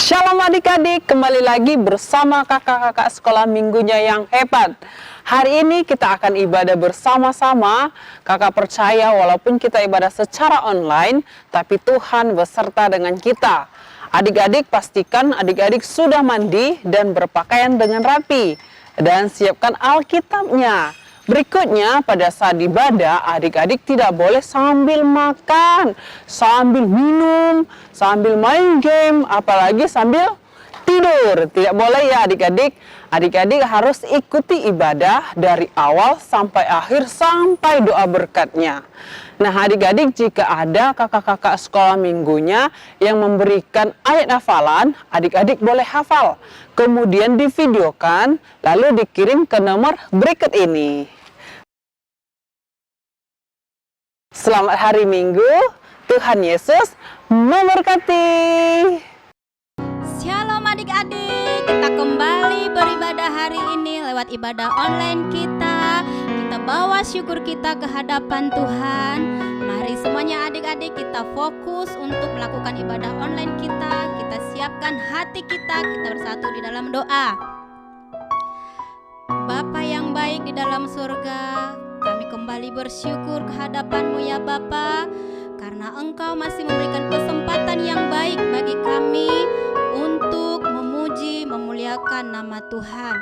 Shalom adik-adik, kembali lagi bersama kakak-kakak sekolah minggunya yang hebat. Hari ini kita akan ibadah bersama-sama. Kakak percaya walaupun kita ibadah secara online, tapi Tuhan beserta dengan kita. Adik-adik pastikan adik-adik sudah mandi dan berpakaian dengan rapi. Dan siapkan Alkitabnya. Berikutnya, pada saat ibadah, adik-adik tidak boleh sambil makan, sambil minum, sambil main game, apalagi sambil tidur. Tidak boleh ya adik-adik. Adik-adik harus ikuti ibadah dari awal sampai akhir, sampai doa berkatnya. Nah adik-adik, jika ada kakak-kakak sekolah minggunya yang memberikan ayat hafalan, adik-adik boleh hafal. Kemudian divideokan, lalu dikirim ke nomor berikut ini. Selamat hari Minggu, Tuhan Yesus memberkati. Shalom adik-adik, kita kembali beribadah hari ini lewat ibadah online kita. Kita bawa syukur kita ke hadapan Tuhan. Mari semuanya adik-adik kita fokus untuk melakukan ibadah online kita. Kita siapkan hati kita bersatu di dalam doa. Bapa yang baik di dalam surga, kami kembali bersyukur kehadapan-Mu ya Bapa, karena Engkau masih memberikan kesempatan yang baik bagi kami untuk memuji, memuliakan nama Tuhan.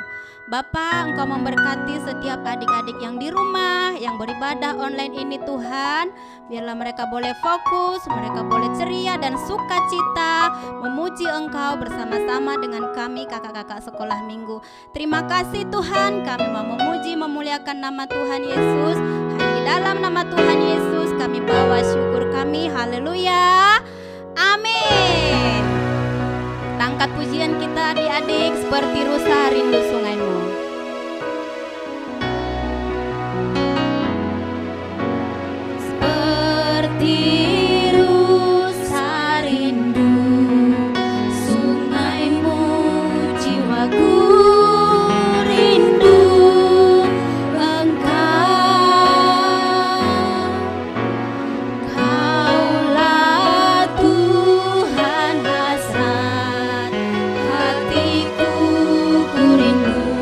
Bapa, Engkau memberkati setiap adik-adik yang di rumah, yang beribadah online ini Tuhan. Biarlah mereka boleh fokus, mereka boleh ceria dan sukacita memuji Engkau bersama-sama dengan kami kakak-kakak sekolah minggu. Terima kasih Tuhan, kami mau memuji, memuliakan nama Tuhan Yesus. Hanya di dalam nama Tuhan Yesus kami bawa syukur kami, haleluya, amin. Angkat pujian kita adik-adik seperti rusa rindu sungaimu. Seperti rusa rindu sungaimu, jiwaku rindu Engkau. Kaulah Tuhan hasrat hatiku, ku rindu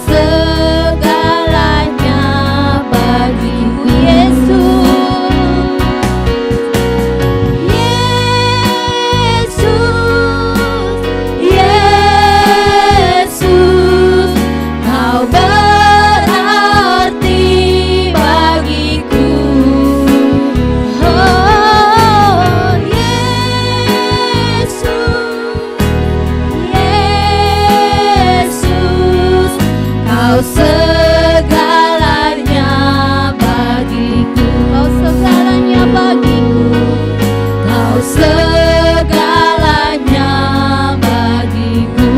segalanya bagiku Yesus. Yesus, Kau berarti bagiku. Oh Yesus, Kau segalanya bagiku. Kau segalanya bagiku. Kau segalanya bagiku.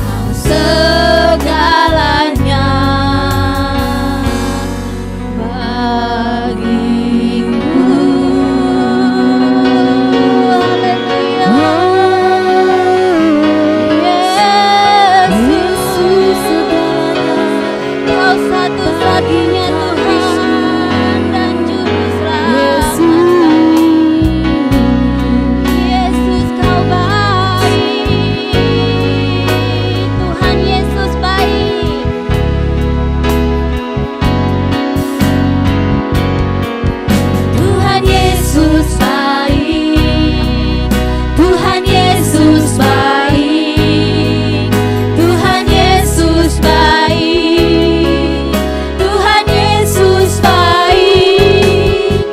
Kau segalanya bagiku. Yesus, Kau satu-satunya Tuhan dan Juru Selamat kami. Yesus, Kau baik. Tuhan Yesus baik. Tuhan Yesus baik. Tuhan Yesus baik. Tuhan Yesus baik. Tuhan Yesus baik.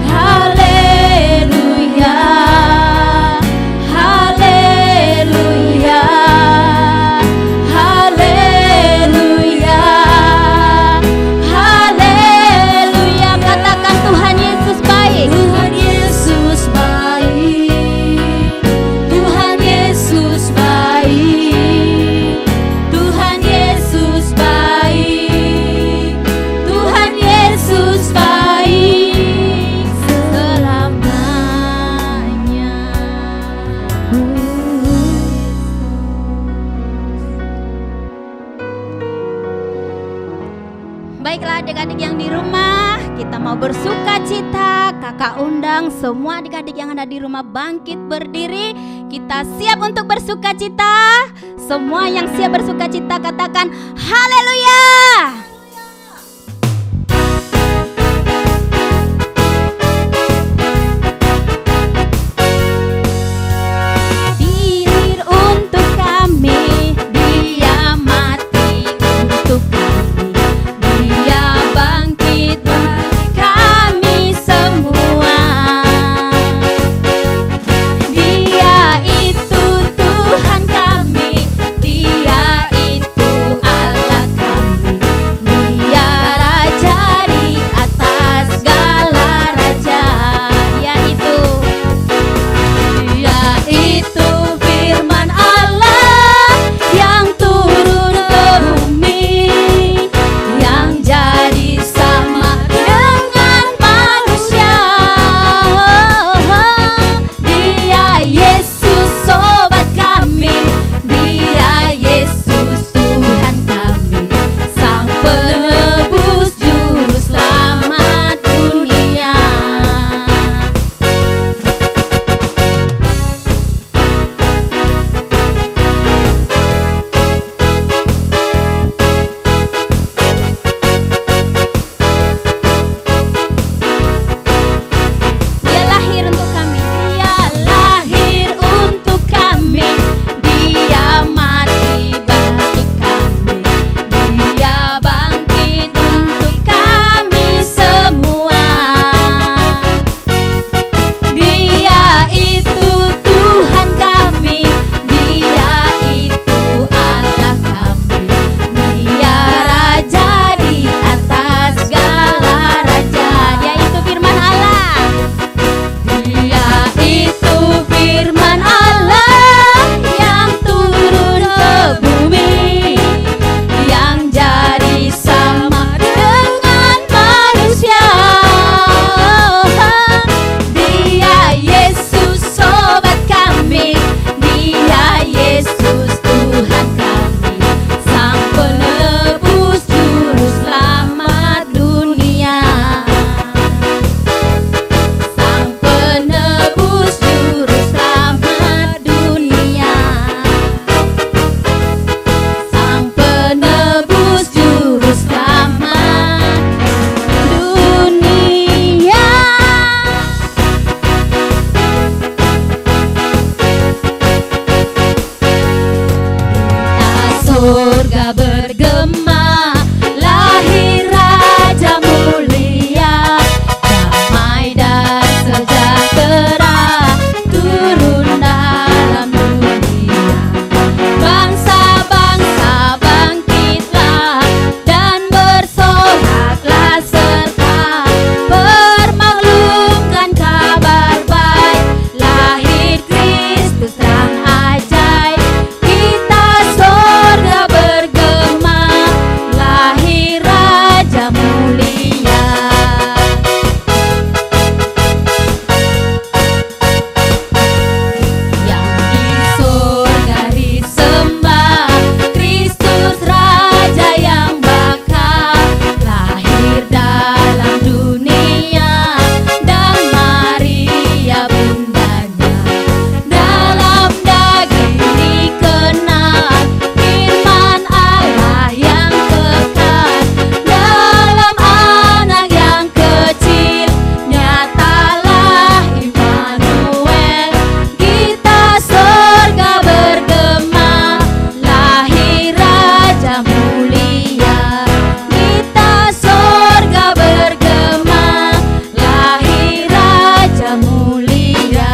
Haleluya. Haleluya. Haleluya. Haleluya. Katakan Tuhan Yesus baik. Tuhan Yesus baik. Tuhan Yesus baik. Tuhan Yesus baik. Tuhan Yesus baik selamanya. Baiklah adik-adik yang di rumah, kita mau bersuka cita. Kakak undang semua adik-adik yang ada di rumah bangkit berdiri. Kita siap untuk bersuka cita. Semua yang siap bersuka cita katakan haleluya. Dirir untuk kami, Dia mati untuk kami, Dia bangkit bagi kami semua. Dia itu Tuhan kami, Dia itu Allah kami. surga bergema, lahir Raja mulia, damai dan sejahtera turun dalam dunia. Bangsa-bangsa bangkitlah dan bersoraklah serta permaklumkan kabar baik, lahir Kristus terang ajaib. Kita surga bergema, lahir Raja mulia. Yang di surga disembah, Kristus Raja yang bakal lahir dalam dunia, dan Maria bundanya. Dalam daging dikenal firman Allah yang kekal, dalam anak yang kecil nyatalah Immanuel. Kita surga bergema, lahir Raja mulia. Kita surga bergema, lahir Raja mulia.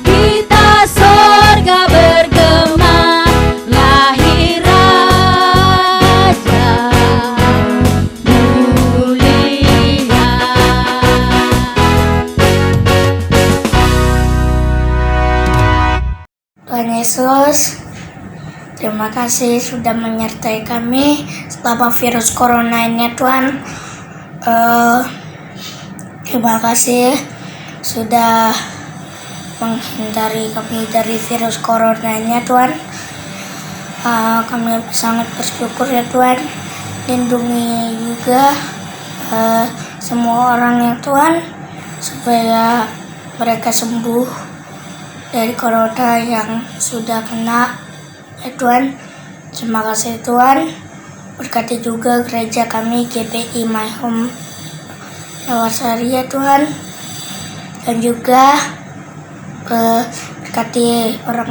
Kita surga bergema, lahir Raja mulia. Tuhan Yesus, terima kasih sudah menyertai kami selama virus corona ini, Tuhan. Terima kasih sudah menghindari kami dari virus corona ini, Tuhan. Kami sangat bersyukur ya Tuhan. Lindungi juga semua orang ya Tuhan, supaya mereka sembuh dari corona yang sudah kena ya Tuhan. Terima kasih Tuhan. Berkati juga gereja kami GPI My Home Lawasari ya Tuhan. Dan juga berkati para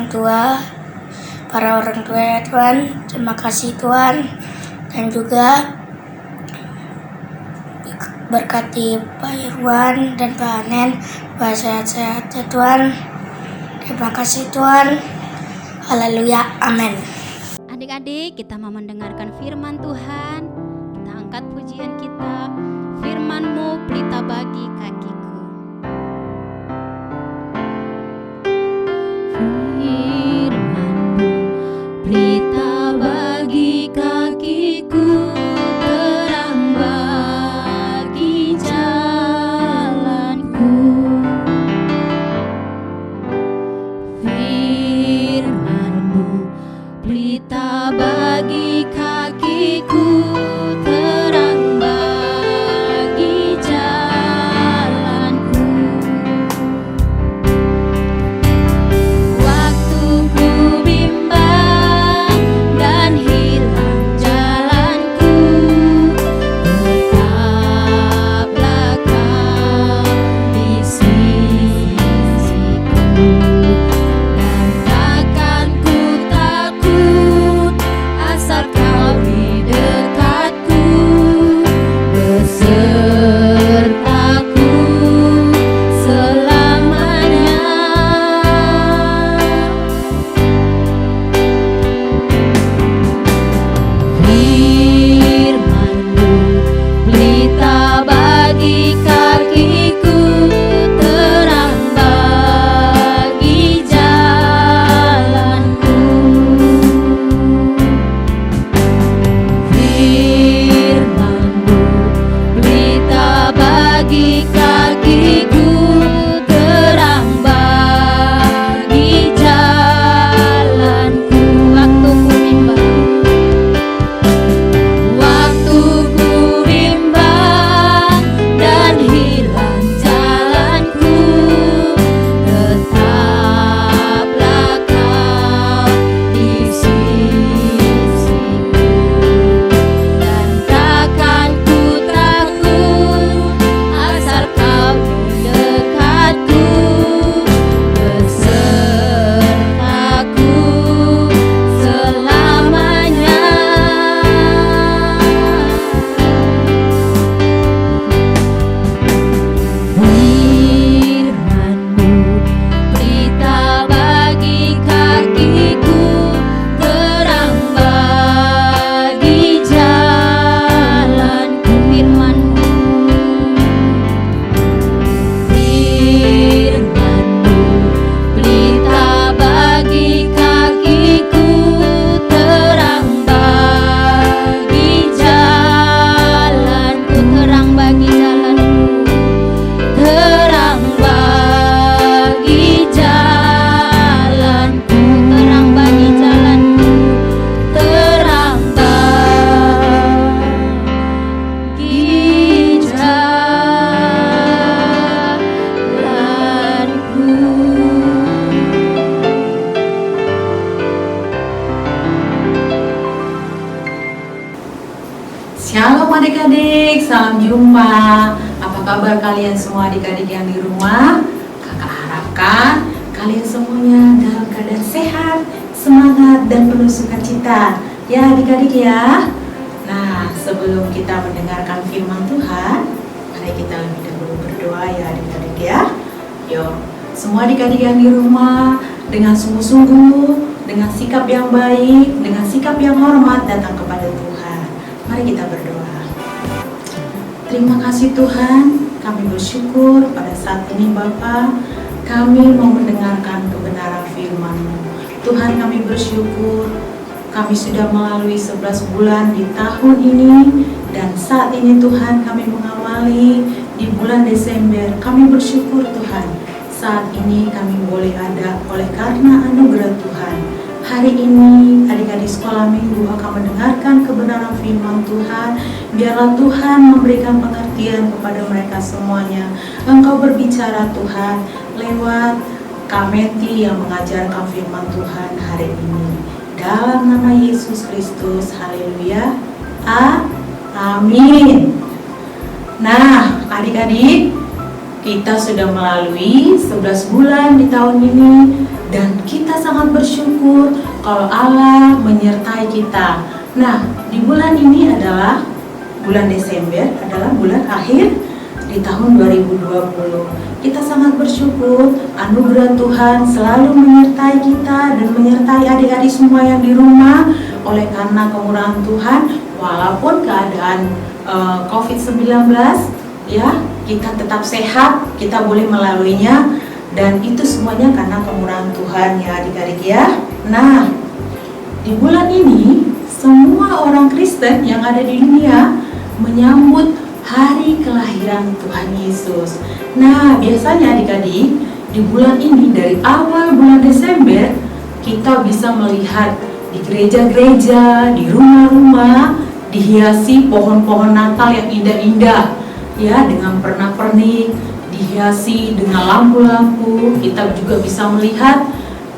orang tua ya Tuhan. Terima kasih Tuhan. Dan juga berkati Pak Irwan dan Pak Anen, Pak sehat-sehat ya Tuhan. Terima kasih Tuhan. Haleluya. Amin. Adik-adik, kita mau mendengarkan firman Tuhan. Kita angkat pujian kita. Firman-Mu pelita bagi kakiku. Firman-Mu pelita bagi kakiku, terang bagi jalanku. Firman-Mu pelita bagi kakiku, terang bagi jalanku. Waktu ku bimbang dan hilang jalanku, tetaplah Kau di sisiku, dan takkan ku takut asal Shalom adik-adik, salam jumpa. Apa kabar kalian semua adik-adik yang di rumah? Kakak harapkan kalian semuanya dalam keadaan sehat, semangat, dan penuh sukacita. Ya adik-adik ya. Nah, sebelum kita mendengarkan firman Tuhan, mari kita lebih dahulu berdoa ya adik-adik ya. Yuk, semua adik-adik yang di rumah dengan sungguh-sungguh, dengan sikap yang baik, dengan sikap yang hormat datang kepada Tuhan. Mari kita berdoa. Terima kasih Tuhan, kami bersyukur pada saat ini Bapa, kami mau mendengarkan kebenaran firman-Mu. Tuhan, kami bersyukur, kami sudah melalui 11 bulan di tahun ini, dan saat ini Tuhan kami mengawali di bulan Desember. Kami bersyukur Tuhan, saat ini kami boleh ada oleh karena anugerah Tuhan. Hari ini adik-adik sekolah minggu akan mendengarkan kebenaran firman Tuhan. Biarlah Tuhan memberikan pengertian kepada mereka semuanya. Engkau berbicara Tuhan lewat Kameti yang mengajarkan firman Tuhan hari ini. Dalam nama Yesus Kristus, haleluya, amin. Nah adik-adik, kita sudah melalui 11 bulan di tahun ini, dan kita sangat bersyukur kalau Allah menyertai kita. Nah, di bulan ini adalah bulan Desember, adalah bulan akhir di tahun 2020. Kita sangat bersyukur anugerah Tuhan selalu menyertai kita dan menyertai adik-adik semua yang di rumah. Oleh karena kemurahan Tuhan, walaupun keadaan COVID-19 ya, kita tetap sehat, kita boleh melaluinya, dan itu semuanya karena kemurahan Tuhan ya adik-adik ya. Nah, di bulan ini semua orang Kristen yang ada di dunia menyambut hari kelahiran Tuhan Yesus. Nah, biasanya adik-adik di bulan ini dari awal bulan Desember kita bisa melihat di gereja-gereja, di rumah-rumah dihiasi pohon-pohon Natal yang indah-indah ya, dengan pernak-pernik, dihiasi dengan lampu-lampu. Kita juga bisa melihat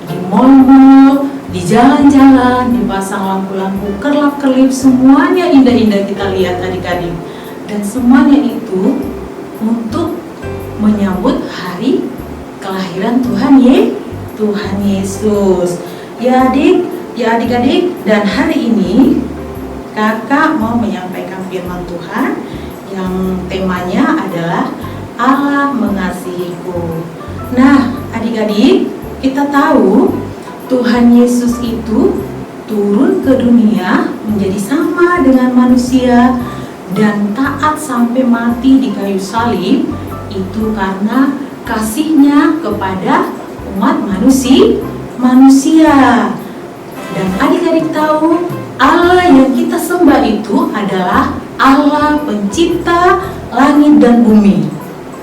di mal-mal, di jalan-jalan dipasang lampu-lampu kerlap-kerlip, semuanya indah-indah kita lihat adik-adik. Dan semuanya itu untuk menyambut hari kelahiran Tuhan Yesus. Ya adik-adik, dan hari ini kakak mau menyampaikan firman Tuhan yang temanya adalah Allah mengasihiku. Nah, adik-adik, kita tahu Tuhan Yesus itu turun ke dunia menjadi sama dengan manusia dan taat sampai mati di kayu salib, itu karena kasihnya kepada umat manusia. Dan adik-adik tahu Allah yang kita sembah itu adalah Allah pencipta langit dan bumi.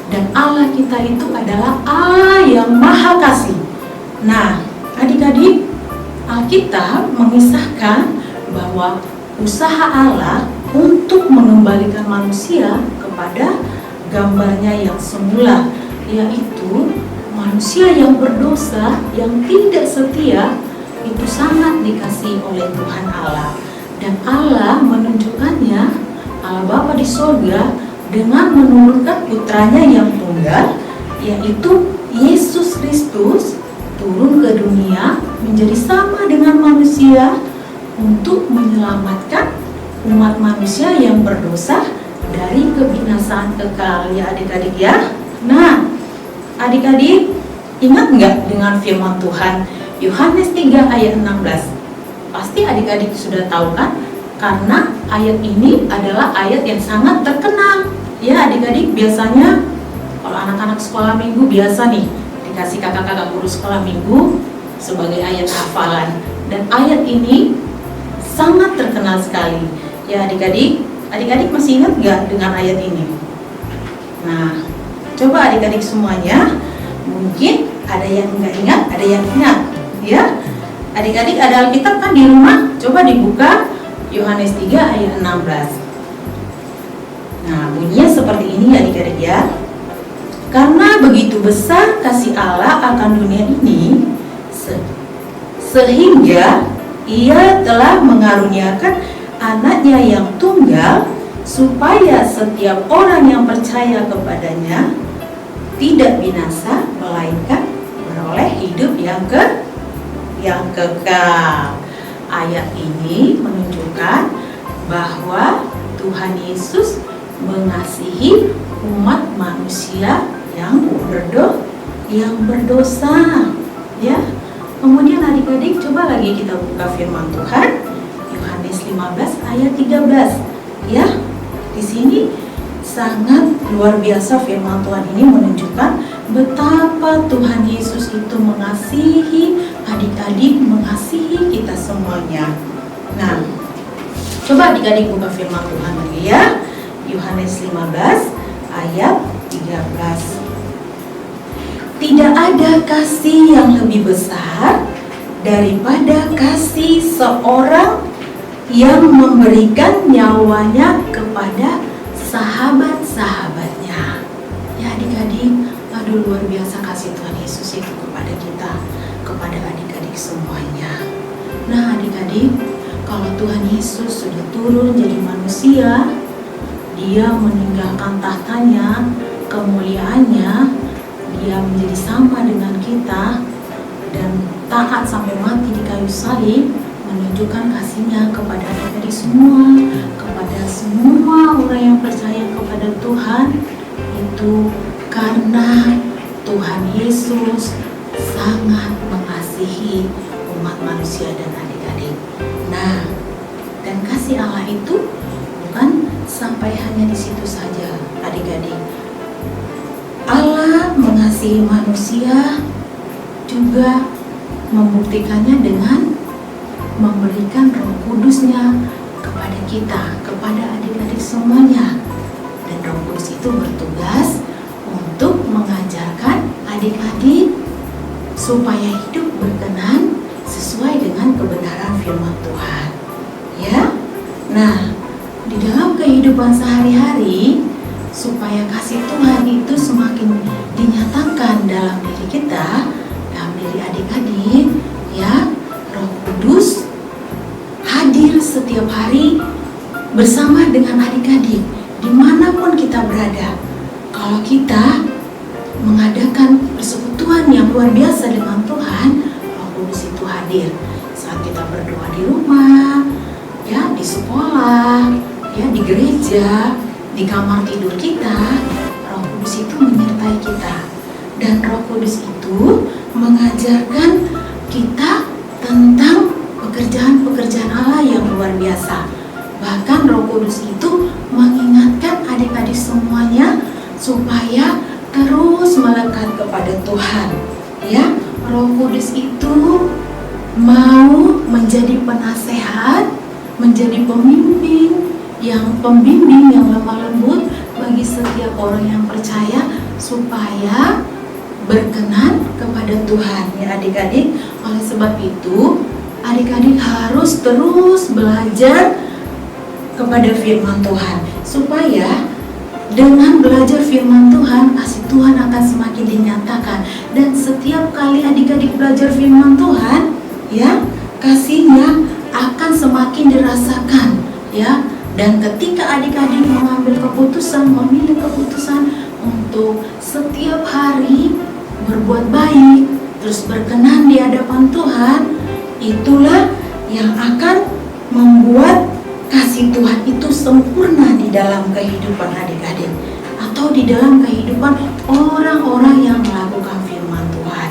Dan Allah kita itu adalah Allah yang maha kasih. Nah, adik-adik, Alkitab mengisahkan bahwa usaha Allah untuk mengembalikan manusia kepada gambarnya yang semula, yaitu manusia yang berdosa, yang tidak setia, itu sangat dikasihi oleh Tuhan Allah. Dan Allah menunjukkannya, Allah Bapa di sorga, dengan menurunkan putranya yang tunggal, yaitu Yesus Kristus, turun ke dunia menjadi sama dengan manusia untuk menyelamatkan umat manusia yang berdosa dari kebinasaan kekal ya adik-adik ya. Nah, adik-adik ingat nggak dengan firman Tuhan Yohanes 3 ayat 16? Pasti adik-adik sudah tahu kan? Karena ayat ini adalah ayat yang sangat terkenal. Ya adik-adik, biasanya kalau anak-anak sekolah minggu biasa nih dikasih kakak-kakak guru sekolah minggu sebagai ayat hafalan. Dan ayat ini sangat terkenal sekali. Ya adik-adik masih ingat nggak dengan ayat ini? Nah, coba adik-adik semuanya, mungkin ada yang nggak ingat, ada yang ingat. Ya, adik-adik ada Alkitab kan di rumah? Coba dibuka Yohanes 3 ayat 16. Nah, bunyinya seperti ini adik-adik ya. Karena begitu besar kasih Allah akan dunia ini, sehingga Ia telah mengaruniakan anaknya yang tunggal, supaya setiap orang yang percaya kepadanya tidak binasa, melainkan beroleh hidup yang kekal. Ayat ini menunjukkan bahwa Tuhan Yesus mengasihi umat manusia yang berdosa, ya. Kemudian adik-adik, coba lagi kita buka firman Tuhan, Yohanes 15 ayat 13, ya. Di sini sangat luar biasa firman Tuhan ini menunjukkan betapa Tuhan Yesus itu mengasihi adik-adik, mengasihi kita semuanya. Nah, coba adik-adik buka firman Tuhan lagi ya. Yohanes 15 ayat 13. Tidak ada kasih yang lebih besar daripada kasih seorang yang memberikan nyawanya kepada sahabat-sahabatnya. Ya adik-adik, aduh luar biasa kasih Tuhan Yesus itu kepada kita, kepada adik-adik semuanya. Nah adik-adik, kalau Tuhan Yesus sudah turun jadi manusia, Dia meninggalkan tahtanya, kemuliaannya, Dia menjadi sama dengan kita dan taat sampai mati di kayu salib, menunjukkan kasih-Nya kepada adik-adik semua, kepada semua orang yang percaya kepada Tuhan. Itu karena Tuhan Yesus sangat mengasihi umat manusia dan adik-adik. Nah, dan kasih Allah itu bukan sampai hanya di situ saja, adik-adik. Allah mengasihi manusia juga membuktikannya dengan memberikan Roh Kudus-Nya kepada kita, kepada adik-adik semuanya. Dan Roh Kudus itu bertugas untuk mengajarkan adik-adik supaya hidup berkenan sesuai dengan kebenaran firman Tuhan. Ya. Nah, di dalam kehidupan sehari-hari, supaya kasih Tuhan itu semakin dinyatakan dalam diri kita, dalam diri adik-adik, ya, Roh Kudus hadir setiap hari bersama dengan adik-adik dimanapun kita berada. Kalau kita mengadakan persekutuan yang luar biasa dengan Tuhan, Roh Kudus itu hadir saat kita berdoa di rumah, ya, di sekolah, ya, di gereja, di kamar tidur kita. Roh Kudus itu menyertai kita, dan Roh Kudus itu mengajarkan kita tentang pekerjaan-pekerjaan Allah yang luar biasa. Bahkan Roh Kudus itu mengingatkan adik-adik semuanya supaya terus melekat kepada Tuhan. Ya, Roh Kudus itu mau menjadi penasehat, menjadi pembimbing yang lemah lembut bagi setiap orang yang percaya supaya berkenan kepada Tuhan. Ya adik-adik, oleh sebab itu adik-adik harus terus belajar kepada firman Tuhan, supaya dengan belajar firman Tuhan, kasih Tuhan akan semakin dinyatakan. Dan setiap kali adik-adik belajar firman Tuhan, ya, kasih-Nya akan semakin dirasakan, ya. Dan ketika adik-adik mengambil keputusan, memilih keputusan untuk setiap hari berbuat baik, terus berkenan di hadapan Tuhan, itulah yang akan membuat kasih Tuhan itu sempurna di dalam kehidupan adik-adik atau di dalam kehidupan orang-orang yang melakukan firman Tuhan.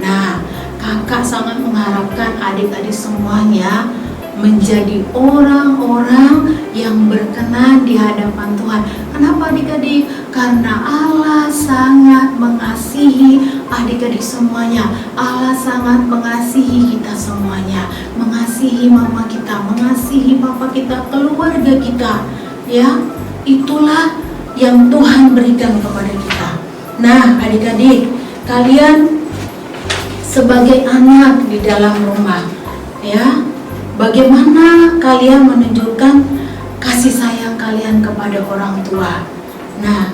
Nah, kakak sangat mengharapkan adik-adik semuanya menjadi orang-orang yang berkenan di hadapan Tuhan. Kenapa adik-adik? Karena Allah sangat mengasihi adik-adik semuanya. Allah sangat mengasihi kita semuanya, mengasihi mama kita, mengasihi papa kita, keluarga kita. Ya, itulah yang Tuhan berikan kepada kita. Nah, adik-adik, kalian sebagai anak di dalam rumah, ya, bagaimana kalian menunjukkan kasih sayang kalian kepada orang tua? Nah,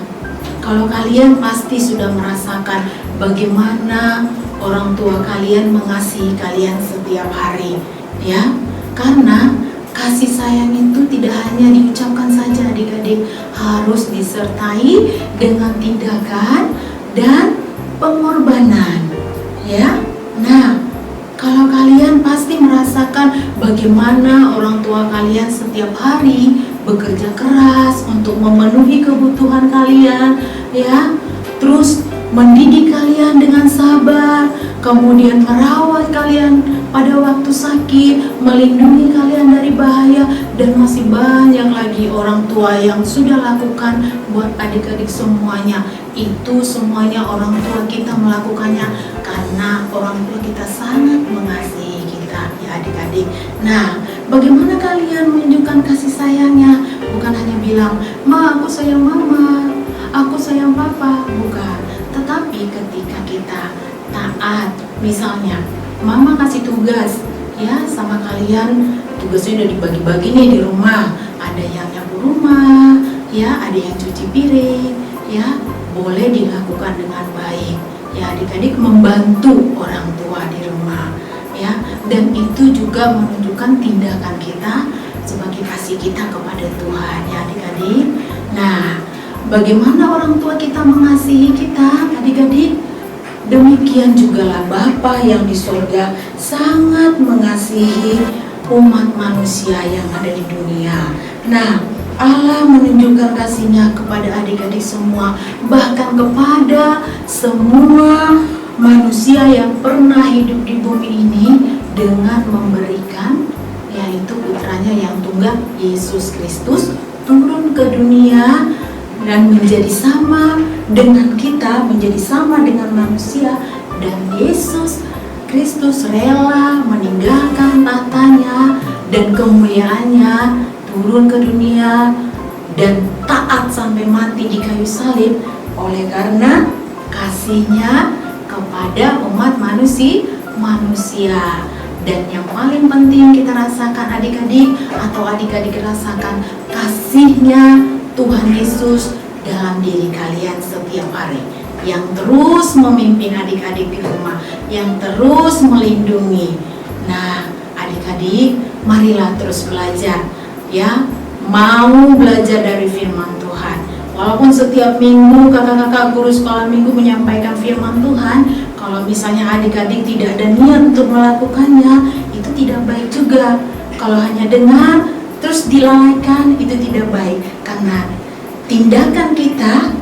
kalau kalian pasti sudah merasakan bagaimana orang tua kalian mengasihi kalian setiap hari, ya. Karena kasih sayang itu tidak hanya diucapkan saja adik-adik, harus disertai dengan tindakan dan pengorbanan, ya. Nah, kalau kalian pasti merasakan bagaimana orang tua kalian setiap hari bekerja keras untuk memenuhi kebutuhan kalian, ya. Terus mendidik kalian dengan sabar, kemudian merawat kalian pada waktu sakit, melindungi kalian dari bahaya, dan masih banyak lagi orang tua yang sudah lakukan buat adik-adik semuanya. Itu semuanya orang tua kita melakukannya karena orang tua kita sangat mengasihi kita, ya adik-adik. Nah, bagaimana kalian menunjukkan kasih sayangnya? Bukan hanya bilang, "Ma, aku sayang mama, aku sayang papa," bukan. Tetapi ketika kita taat, misalnya mama kasih tugas ya sama kalian, tugasnya udah dibagi-bagi nih di rumah, ada yang nyapu rumah, ya, ada yang cuci piring, ya, boleh dilakukan dengan baik, ya adik-adik, membantu orang tua di rumah, ya, dan itu juga menunjukkan tindakan kita sebagai kasih kita kepada Tuhan, ya adik-adik. Nah, bagaimana orang tua kita mengasihi kita, adik-adik? Demikian jugalah Bapa yang di sorga sangat mengasihi umat manusia yang ada di dunia. Nah, Allah menunjukkan kasih-Nya kepada adik-adik semua, bahkan kepada semua manusia yang pernah hidup di bumi ini dengan memberikan, yaitu putranya yang tunggal, Yesus Kristus, turun ke dunia dan menjadi sama dengan kita, menjadi sama dengan manusia. Dan Yesus Kristus rela meninggalkan tahtanya dan kemuliaannya, turun ke dunia dan taat sampai mati di kayu salib oleh karena kasih-Nya kepada umat manusia. Dan yang paling penting kita rasakan adik-adik, atau adik-adik rasakan kasih-Nya Tuhan Yesus dalam diri kalian setiap hari, yang terus memimpin adik-adik di rumah, yang terus melindungi. Nah, adik-adik, marilah terus belajar, ya, mau belajar dari firman Tuhan. Walaupun setiap minggu kakak-kakak guru sekolah minggu menyampaikan firman Tuhan, kalau misalnya adik-adik tidak ada niat untuk melakukannya, itu tidak baik juga. Kalau hanya dengar terus dilalaikan, itu tidak baik, karena tindakan kita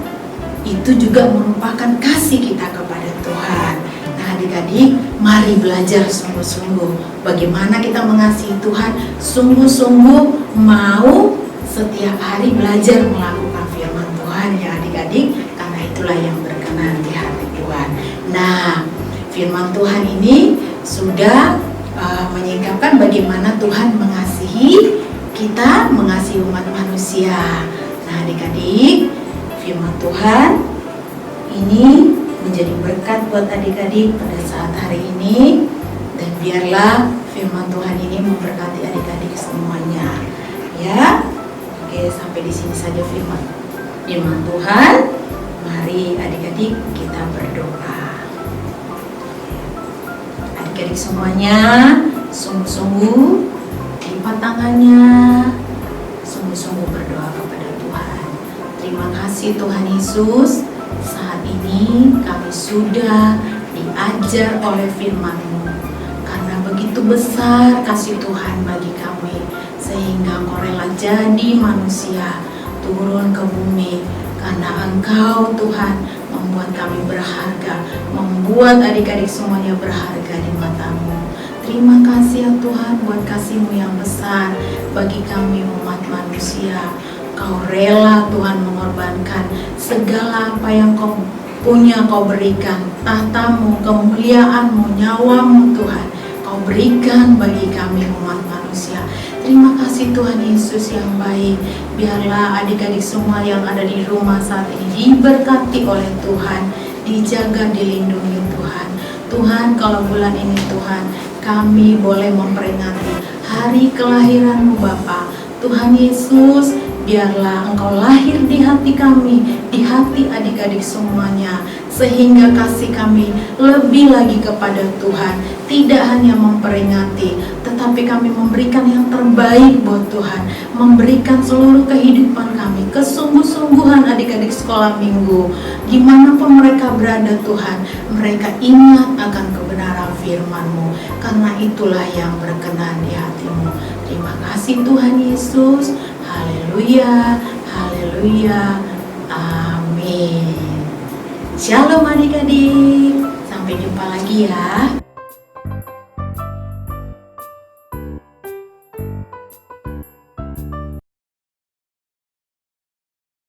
itu juga merupakan kasih kita kepada Tuhan. Nah adik-adik, mari belajar sungguh-sungguh bagaimana kita mengasihi Tuhan, sungguh-sungguh mau setiap hari belajar melakukan firman Tuhan, ya adik-adik, karena itulah yang berkenan di hati Tuhan. Nah, firman Tuhan ini sudah menyingkapkan bagaimana Tuhan mengasihi kita, mengasihi umat manusia. Nah adik-adik, firman Tuhan ini menjadi berkat buat adik-adik pada saat hari ini, dan biarlah firman Tuhan ini memberkati adik-adik semuanya, ya. Oke, sampai di sini saja firman Tuhan. Mari adik-adik kita berdoa. Adik-adik semuanya, sungguh-sungguh lipat tangannya, sungguh-sungguh berdoa kepada Tuhan. Terima kasih Tuhan Yesus, saat ini kami sudah diajar oleh firman-Mu, karena begitu besar kasih Tuhan bagi kami, sehingga Engkau rela jadi manusia, turun ke bumi, karena Engkau Tuhan membuat kami berharga, membuat adik-adik semuanya berharga di mata-Mu. Terima kasih ya Tuhan buat kasih-Mu yang besar bagi kami umat manusia. Kau rela Tuhan mengorbankan segala apa yang Kau punya, Kau berikan, tahta-Mu, kemuliaan-Mu, nyawa-Mu Tuhan, Kau berikan bagi kami umat manusia. Terima kasih Tuhan Yesus yang baik. Biarlah adik-adik semua yang ada di rumah saat ini diberkati oleh Tuhan, dijaga, dilindungi Tuhan. Tuhan, kalau bulan ini Tuhan, kami boleh memperingati hari kelahiran-Mu Bapa. Tuhan Yesus, biarlah Engkau lahir di hati kami, di hati adik-adik semuanya, sehingga kasih kami lebih lagi kepada Tuhan. Tidak hanya memperingati, tetapi kami memberikan yang terbaik buat Tuhan, memberikan seluruh kehidupan kami, kesungguh-sungguhan adik-adik sekolah minggu. Dimanapun mereka berada Tuhan, mereka ingat akan kebenaran firman-Mu, karena itulah yang berkenan di hati-Mu. Terima kasih Tuhan Yesus. Haleluya, haleluya, amin. Shalom adik-adik, sampai jumpa lagi ya.